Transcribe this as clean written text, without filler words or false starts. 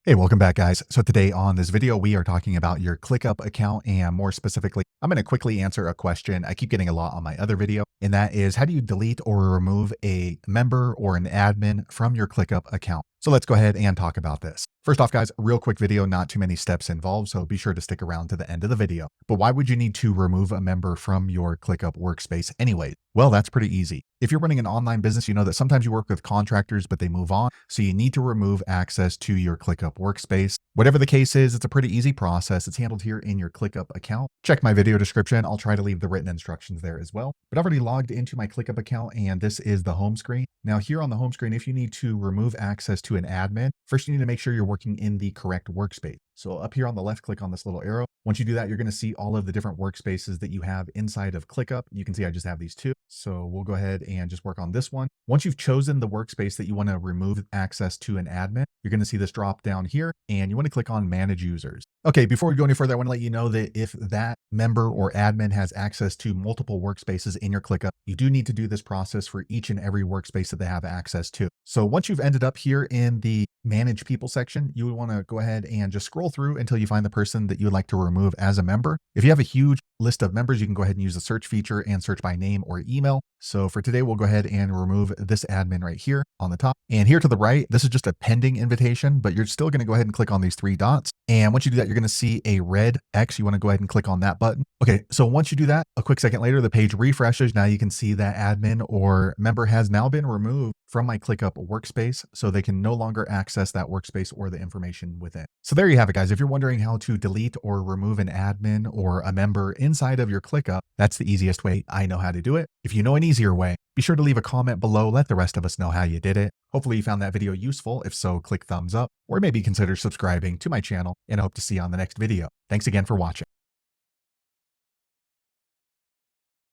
Hey, welcome back, guys. So today on this video, we are talking about your ClickUp account, and more specifically, I'm going to quickly answer a question I keep getting a lot on my other video, and that is, how do you delete or remove a member or an admin from your ClickUp account? So let's go ahead and talk about this. First off, guys, real quick video, not too many steps involved, so be sure to stick around to the end of the video. But why would you need to remove a member from your ClickUp workspace anyway? Well, that's pretty easy. If you're running an online business, you know that sometimes you work with contractors, but they move on. So you need to remove access to your ClickUp workspace. Whatever the case is, it's a pretty easy process. It's handled here in your ClickUp account. Check my video description. I'll try to leave the written instructions there as well. But I've already logged into my ClickUp account, and this is the home screen. Now here on the home screen, if you need to remove access to an admin, first you need to make sure you're working in the correct workspace. So up here on the left, click on this little arrow. Once you do that, you're going to see all of the different workspaces that you have inside of ClickUp. You can see I just have these two. So we'll go ahead and just work on this one. Once you've chosen the workspace that you want to remove access to an admin, you're going to see this drop down here, and you want to click on Manage Users. Okay, before we go any further, I want to let you know that if that member or admin has access to multiple workspaces in your ClickUp, you do need to do this process for each and every workspace that they have access to. So once you've ended up here in the Manage People section, you would want to go ahead and just scroll through until you find the person that you would like to remove as a member. If you have a huge list of members, you can go ahead and use the search feature and search by name or email. So for today, we'll go ahead and remove this admin right here on the top. And here to the right, this is just a pending invitation, but you're still going to go ahead and click on these three dots. And once you do that, you're going to see a red X. You want to go ahead and click on that button. Okay, so once you do that, a quick second later, the page refreshes. Now you can see that admin or member has now been removed from my ClickUp workspace, so they can no longer access that workspace or the information within. So there you have it, guys. If you're wondering how to delete or remove an admin or a member inside of your ClickUp, that's the easiest way I know how to do it. If you know an easier way, be sure to leave a comment below. Let the rest of us know how you did it. Hopefully you found that video useful. If so, click thumbs up or maybe consider subscribing to my channel, and I hope to see you on the next video. Thanks again for watching.